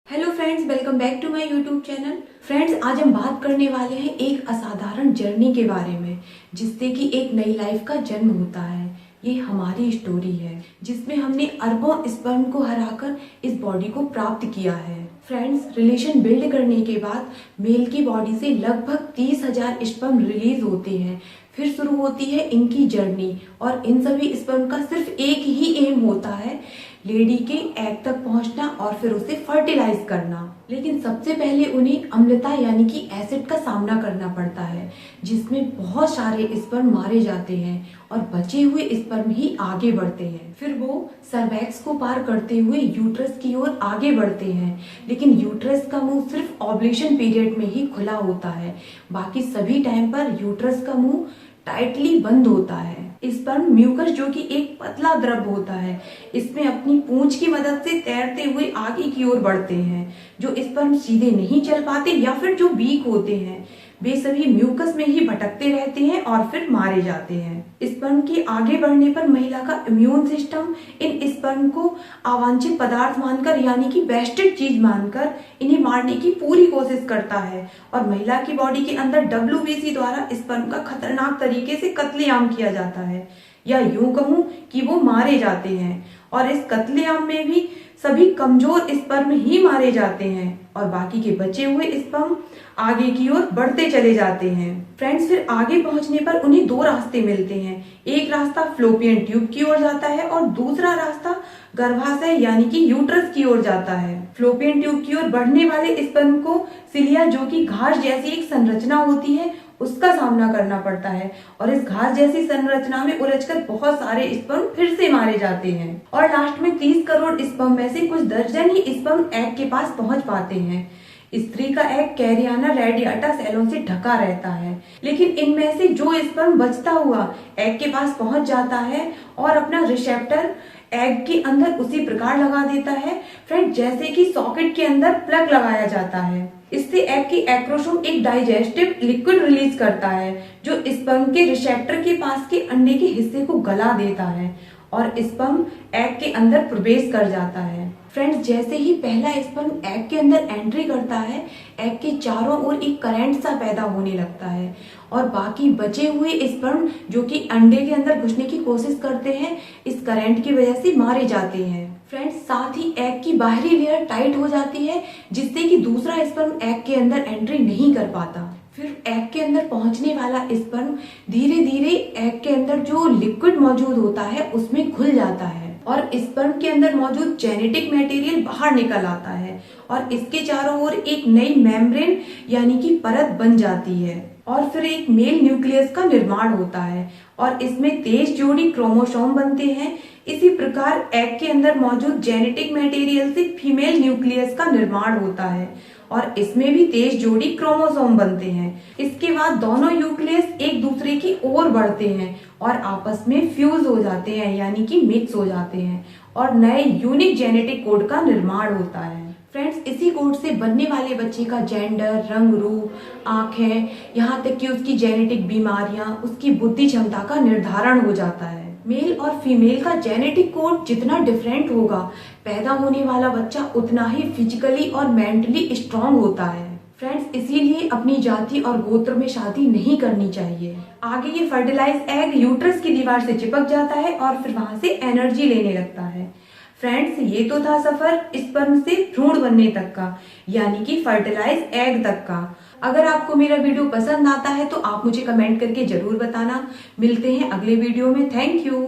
Hello friends, welcome back to my YouTube channel. Friends, आज हम बात करने वाले हैं एक असाधारण जर्नी के बारे में जिससे कि एक नई लाइफ का जन्म होता है। ये हमारी स्टोरी है जिसमें हमने अरबों स्पर्म को हराकर इस बॉडी को प्राप्त किया है। फ्रेंड्स, रिलेशन बिल्ड करने के बाद मेल की बॉडी से लगभग 30,000 स्पर्म रिलीज होते हैं। फिर शुरू होती है इनकी जर्नी और इन सभी स्पर्म का सिर्फ एक ही एम होता है, लेडी के एग तक पहुंचना और फिर उसे फर्टिलाइज करना। लेकिन सबसे पहले उन्हें अम्लता यानी कि एसिड का सामना करना पड़ता है जिसमें बहुत सारे स्पर्म मारे जाते हैं और बचे हुए स्पर्म ही आगे बढ़ते हैं। फिर वो सर्वैक्स को पार करते हुए यूट्रस की ओर आगे बढ़ते हैं, लेकिन यूट्रस का मुंह सिर्फ ओव्यूलेशन पीरियड में ही खुला होता है। बाकी सभी टाइम पर यूट्रस का मुंह टाइटली बंद होता है। स्पर्म म्यूकस जो कि एक पतला द्रव होता है, इसमें अपनी पूंछ की मदद से तैरते हुए आगे की ओर बढ़ते हैं। जो स्पर्म सीधे नहीं चल पाते या फिर जो वीक होते हैं वे सभी म्यूकस में ही भटकते रहते हैं और फिर मारे जाते हैं। स्पर्म के आगे बढ़ने पर महिला का इम्यून सिस्टम इन स्पर्म को अवांछित पदार्थ मानकर यानी कि वेस्टेड चीज मानकर इन्हें मारने की पूरी कोशिश करता है और महिला की बॉडी के अंदर WBC द्वारा स्पर्म का खतरनाक तरीके से कत्लेआम किया जाता है, या यूं कहूं कि वो मारे जाते हैं। और इस कत्लेआम में भी सभी कमजोर स्पर्म ही मारे जाते हैं और बाकी के बचे हुए स्पर्म आगे की ओर बढ़ते चले जाते हैं। फ्रेंड्स, फिर आगे पहुंचने पर उन्हें दो रास्ते मिलते हैं। एक रास्ता फ्लोपियन ट्यूब की ओर जाता है और दूसरा रास्ता गर्भाशय यानी कि यूट्रस की ओर जाता है। फ्लोपियन ट्यूब की ओर बढ़ने वाले स्पर्म को सिलिया जो कि घास जैसी एक संरचना होती है उसका सामना करना पड़ता है और इस घास जैसी संरचना में उलझकर बहुत सारे स्पर्म फिर से मारे जाते हैं और लास्ट में 30 करोड़ स्पर्म में से कुछ दर्जन ही स्पर्म एग के पास पहुंच पाते हैं। स्त्री का एग कैरियाना रेडियाटा सेलों से ढका रहता है, लेकिन इनमें से जो स्पर्म बचता हुआ एग के पास पहुंच जाता है और अपना रिसेप्टर एग के अंदर उसी प्रकार लगा देता है फ्रेंड जैसे कि सॉकेट के अंदर प्लग लगाया जाता है। इससे एग की एक्रोसोम एक डाइजेस्टिव लिक्विड रिलीज करता है जो स्पर्म के रिसेप्टर के पास के अंडे के हिस्से को गला देता है और स्पर्म एग के अंदर प्रवेश कर जाता है। फ्रेंड्स, जैसे ही पहला स्पर्म एग के अंदर एंट्री करता है, एग के चारों ओर एक करंट सा पैदा होने लगता है और बाकी बचे हुए स्पर्म जो कि अंडे के अंदर घुसने की कोशिश करते हैं इस करंट की वजह से मारे जाते हैं। फ्रेंड्स, साथ ही एग की बाहरी लेयर टाइट हो जाती है जिससे कि दूसरा स्पर्म एग के अंदर एंट्री नहीं कर पाता। फिर एग के अंदर पहुंचने वाला स्पर्म धीरे धीरे एग के अंदर जो लिक्विड मौजूद होता है उसमें घुल जाता है और स्पर्म के अंदर मौजूद जेनेटिक मटेरियल बाहर निकल आता है और इसके चारों ओर एक नई मेम्ब्रेन यानी कि परत बन जाती है और फिर एक मेल न्यूक्लियस का निर्माण होता है और इसमें 23 जोड़ी क्रोमोसोम बनते हैं। इसी प्रकार एग के अंदर मौजूद जेनेटिक मटेरियल से फीमेल न्यूक्लियस का निर्माण होता है और इसमें भी 23 जोड़ी क्रोमोसोम बनते हैं। इसके बाद दोनों न्यूक्लियस एक दूसरे की ओर बढ़ते हैं और आपस में फ्यूज हो जाते हैं यानी कि मिक्स हो जाते हैं और नए यूनिक जेनेटिक कोड का निर्माण होता है। फ्रेंड्स, इसी कोड से बनने वाले बच्चे का जेंडर, रंग रूप, आंखें, यहाँ तक कि उसकी जेनेटिक बीमारियां, उसकी बुद्धि क्षमता का निर्धारण हो जाता है। मेल और फीमेल का जेनेटिक कोड जितना डिफरेंट होगा, पैदा होने वाला बच्चा उतना ही फिजिकली और मेंटली स्ट्रांग होता है। फ्रेंड्स, इसीलिए अपनी जाति और गोत्र में शादी नहीं करनी चाहिए। आगे ये फर्टिलाइज एग यूट्रस की दीवार से चिपक जाता है और फिर वहां से एनर्जी लेने लगता है। फ्रेंड्स, ये तो था सफर स्पर्म से भ्रूण बनने तक का यानी कि फर्टिलाइज एग तक का। अगर आपको मेरा वीडियो पसंद आता है तो आप मुझे कमेंट करके जरूर बताना। मिलते हैं अगले वीडियो में। Thank you.